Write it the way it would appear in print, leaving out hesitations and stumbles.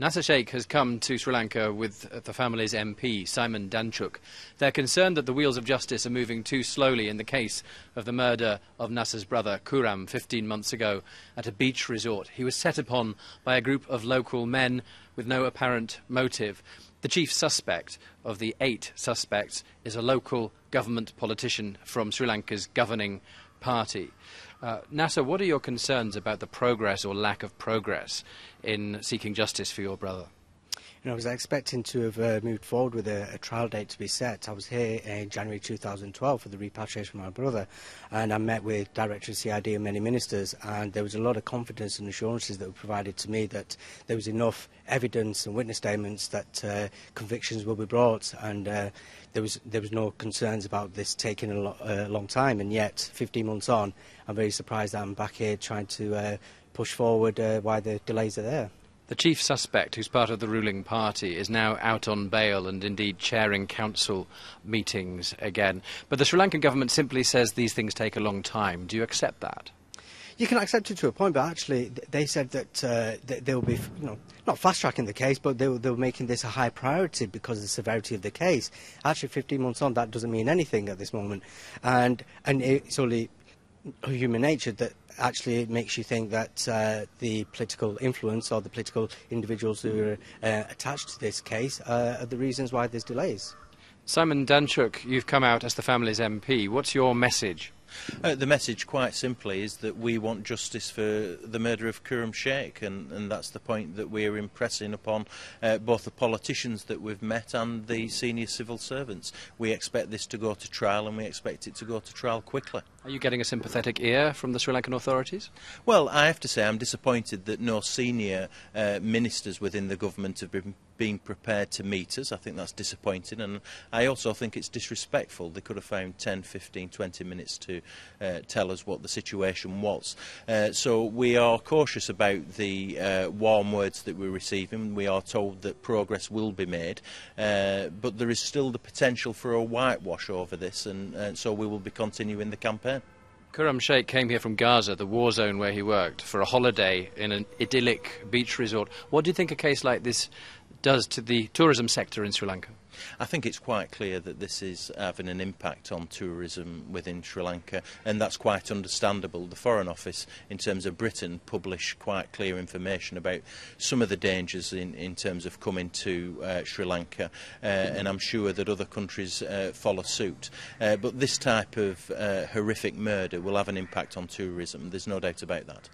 Khuram Shaikh has come to Sri Lanka with the family's MP, Simon Danchuk. They're concerned that the wheels of justice are moving too slowly in the case of the murder of Nasser's brother, Khuram, 15 months ago at a beach resort. He was set upon by a group of local men with no apparent motive. The chief suspect of the 8 suspects is a local government politician from Sri Lanka's governing party. Nasser, what are your concerns about the progress or lack of progress in seeking justice for your brother? I was expecting to have moved forward with a trial date to be set. I was here in January 2012 for the repatriation of my brother, and I met with Director of CID and many ministers, and there was a lot of confidence and assurances that were provided to me that there was enough evidence and witness statements that convictions will be brought, and there was no concerns about this taking a long time. And yet, 15 months on, I'm very surprised that I'm back here trying to push forward why the delays are there. The chief suspect, who's part of the ruling party, is now out on bail and indeed chairing council meetings again. But the Sri Lankan government simply says these things take a long time. Do you accept that? You can accept it to a point, but actually they said that they'll be, not fast-tracking the case, but they were making this a high priority because of the severity of the case. Actually, 15 months on, that doesn't mean anything at this moment. And it's only human nature that actually makes you think that the political influence or the political individuals who are attached to this case are the reasons why there's delays. Simon Danchuk, you've come out as the family's MP. What's your message? The message, quite simply, is that we want justice for the murder of Khuram Shaikh, and that's the point that we're impressing upon both the politicians that we've met and the senior civil servants. We expect this to go to trial, and we expect it to go to trial quickly. Are you getting a sympathetic ear from the Sri Lankan authorities? Well, I have to say I'm disappointed that no senior ministers within the government have been being prepared to meet us. I think that's disappointing, and I also think it's disrespectful. They could have found 10, 15, 20 minutes to tell us what the situation was. So we are cautious about the warm words that we're receiving. We are told that progress will be made, but there is still the potential for a whitewash over this, and so we will be continuing the campaign. Khuram Shaikh came here from Gaza, the war zone where he worked, for a holiday in an idyllic beach resort. What do you think a case like this does to the tourism sector in Sri Lanka? I think it's quite clear that this is having an impact on tourism within Sri Lanka, and that's quite understandable. The Foreign Office, in terms of Britain, publish quite clear information about some of the dangers in terms of coming to Sri Lanka, and I'm sure that other countries follow suit. But this type of horrific murder will have an impact on tourism. There's no doubt about that.